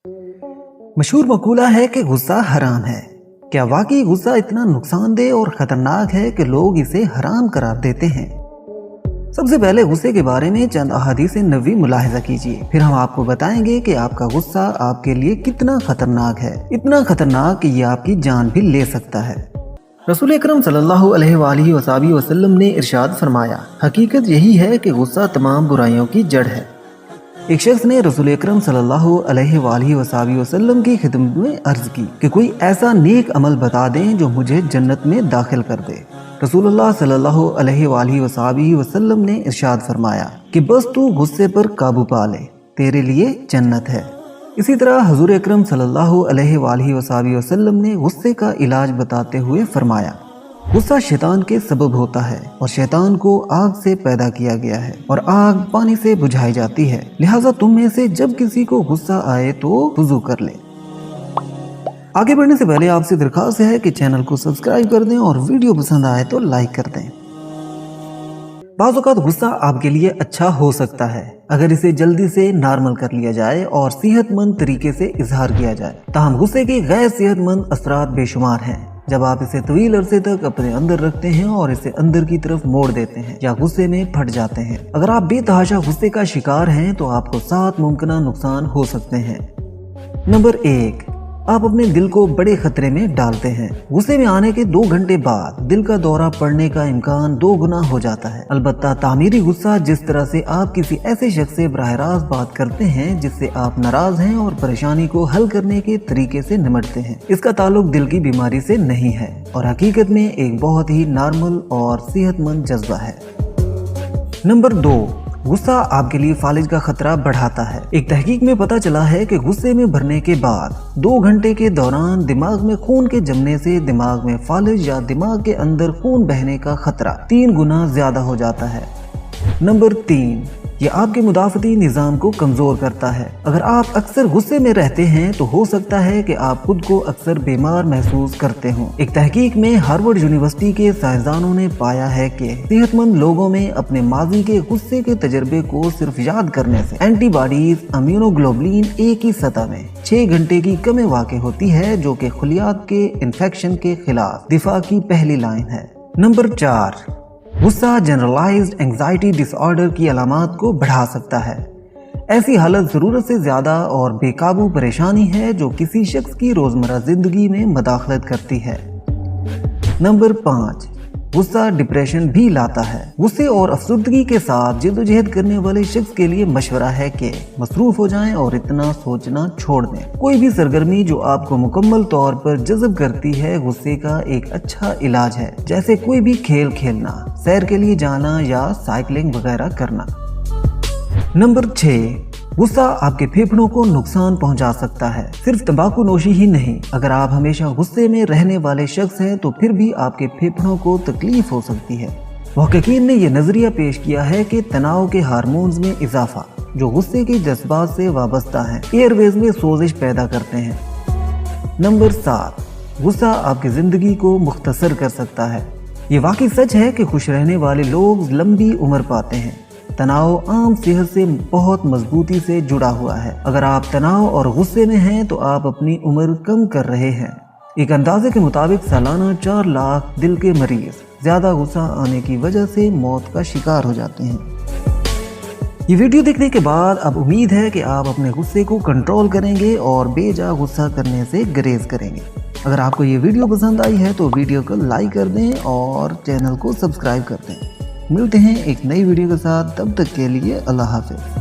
مشہور مقولہ ہے کہ غصہ حرام ہے۔ کیا واقعی غصہ اتنا نقصان دہ اور خطرناک ہے کہ لوگ اسے حرام قرار دیتے ہیں؟ سب سے پہلے غصے کے بارے میں چند احادیث نبوی ملاحظہ کیجیے، پھر ہم آپ کو بتائیں گے کہ آپ کا غصہ آپ کے لیے کتنا خطرناک ہے، اتنا خطرناک کہ یہ آپ کی جان بھی لے سکتا ہے۔ رسول اکرم صلی اللہ علیہ وآلہ وصحبہ وسلم نے ارشاد فرمایا، حقیقت یہی ہے کہ غصہ تمام برائیوں کی جڑ ہے۔ ایک شخص نے رسول اکرم صلی اللہ علیہ وآلہ وصحبہ وسلم کی خدمت میں عرض کی کہ کوئی ایسا نیک عمل بتا دیں جو مجھے جنت میں داخل کر دے۔ رسول اللہ صلی اللہ علیہ وآلہ وصحبہ وسلم نے ارشاد فرمایا کہ بس تو غصے پر قابو پا لے، تیرے لیے جنت ہے۔ اسی طرح حضور اکرم صلی اللہ علیہ وآلہ وصحبہ وسلم نے غصے کا علاج بتاتے ہوئے فرمایا، غصہ شیطان کے سبب ہوتا ہے اور شیطان کو آگ سے پیدا کیا گیا ہے اور آگ پانی سے بجھائی جاتی ہے، لہٰذا تم میں سے جب کسی کو غصہ آئے تو وضو کر لے۔ آگے بڑھنے سے پہلے آپ سے درخواست ہے کہ چینل کو سبسکرائب کر دیں اور ویڈیو پسند آئے تو لائک کر دیں۔ بعض اوقات غصہ آپ کے لیے اچھا ہو سکتا ہے اگر اسے جلدی سے نارمل کر لیا جائے اور صحت مند طریقے سے اظہار کیا جائے، تاہم غصے کے غیر صحت مند اثرات بے شمار ہیں۔ جب آپ اسے طویل عرصے تک اپنے اندر رکھتے ہیں اور اسے اندر کی طرف موڑ دیتے ہیں یا غصے میں پھٹ جاتے ہیں، اگر آپ بے تحاشا غصے کا شکار ہیں تو آپ کو 7 ممکنہ نقصان ہو سکتے ہیں۔ نمبر 1، آپ اپنے دل کو بڑے خطرے میں ڈالتے ہیں۔ غصے میں آنے کے 2 گھنٹے بعد دل کا دورہ پڑنے کا امکان 2 گنا ہو جاتا ہے۔ البتہ تعمیری غصہ جس طرح سے آپ کسی ایسے شخص سے براہ راست بات کرتے ہیں جس سے آپ ناراض ہیں اور پریشانی کو حل کرنے کے طریقے سے نمٹتے ہیں، اس کا تعلق دل کی بیماری سے نہیں ہے اور حقیقت میں ایک بہت ہی نارمل اور صحت مند جذبہ ہے۔ نمبر 2، غصہ آپ کے لیے فالج کا خطرہ بڑھاتا ہے۔ ایک تحقیق میں پتہ چلا ہے کہ غصے میں بھرنے کے بعد 2 گھنٹے کے دوران دماغ میں خون کے جمنے سے دماغ میں فالج یا دماغ کے اندر خون بہنے کا خطرہ 3 گنا زیادہ ہو جاتا ہے۔ نمبر 3، یہ آپ کے مدافعتی نظام کو کمزور کرتا ہے۔ اگر آپ اکثر غصے میں رہتے ہیں تو ہو سکتا ہے کہ آپ خود کو اکثر بیمار محسوس کرتے ہوں۔ ایک تحقیق میں ہارورڈ یونیورسٹی کے سائنسدانوں نے پایا ہے کہ صحت مند لوگوں میں اپنے ماضی کے غصے کے تجربے کو صرف یاد کرنے سے اینٹی باڈیز امیونوگلوبولین A کی سطح میں 6 گھنٹے کی کمی واقع ہوتی ہے، جو کہ خلیات کے انفیکشن کے خلاف دفاع کی پہلی لائن ہے۔ نمبر 4، غصہ جنرلائزڈ اینگزائٹی ڈس آرڈر کی علامات کو بڑھا سکتا ہے۔ ایسی حالت ضرورت سے زیادہ اور بے قابو پریشانی ہے جو کسی شخص کی روزمرہ زندگی میں مداخلت کرتی ہے۔ نمبر 5، غصہ ڈپریشن بھی لاتا ہے۔ غصے اور افسردگی کے ساتھ جدوجہد کرنے والے شخص کے لیے مشورہ ہے کہ مصروف ہو جائیں اور اتنا سوچنا چھوڑ دیں۔ کوئی بھی سرگرمی جو آپ کو مکمل طور پر جذب کرتی ہے غصے کا ایک اچھا علاج ہے، جیسے کوئی بھی کھیل کھیلنا، سیر کے لیے جانا یا سائیکلنگ وغیرہ کرنا۔ نمبر 6، غصہ آپ کے پھیپھڑوں کو نقصان پہنچا سکتا ہے۔ صرف تمباکو نوشی ہی نہیں، اگر آپ ہمیشہ غصے میں رہنے والے شخص ہیں تو پھر بھی آپ کے پھیپھڑوں کو تکلیف ہو سکتی ہے۔ محققین نے یہ نظریہ پیش کیا ہے کہ تناؤ کے ہارمونز میں اضافہ، جو غصے کے جذبات سے وابستہ ہیں، ایئر ویز میں سوزش پیدا کرتے ہیں۔ نمبر 7، غصہ آپ کی زندگی کو مختصر کر سکتا ہے۔ یہ واقعی سچ ہے کہ خوش رہنے والے لوگ لمبی عمر پاتے ہیں۔ تناؤ عام صحت سے بہت مضبوطی سے جڑا ہوا ہے۔ اگر آپ تناؤ اور غصے میں ہیں تو آپ اپنی عمر کم کر رہے ہیں۔ ایک اندازے کے مطابق سالانہ 4 لاکھ دل کے مریض زیادہ غصہ آنے کی وجہ سے موت کا شکار ہو جاتے ہیں۔ یہ ویڈیو دیکھنے کے بعد اب امید ہے کہ آپ اپنے غصے کو کنٹرول کریں گے اور بے جا غصہ کرنے سے گریز کریں گے۔ اگر آپ کو یہ ویڈیو پسند آئی ہے تو ویڈیو کو لائک کر دیں اور چینل کو سبسکرائب کر دیں۔ ملتے ہیں ایک نئی ویڈیو کے ساتھ، تب تک کے لیے اللہ حافظ۔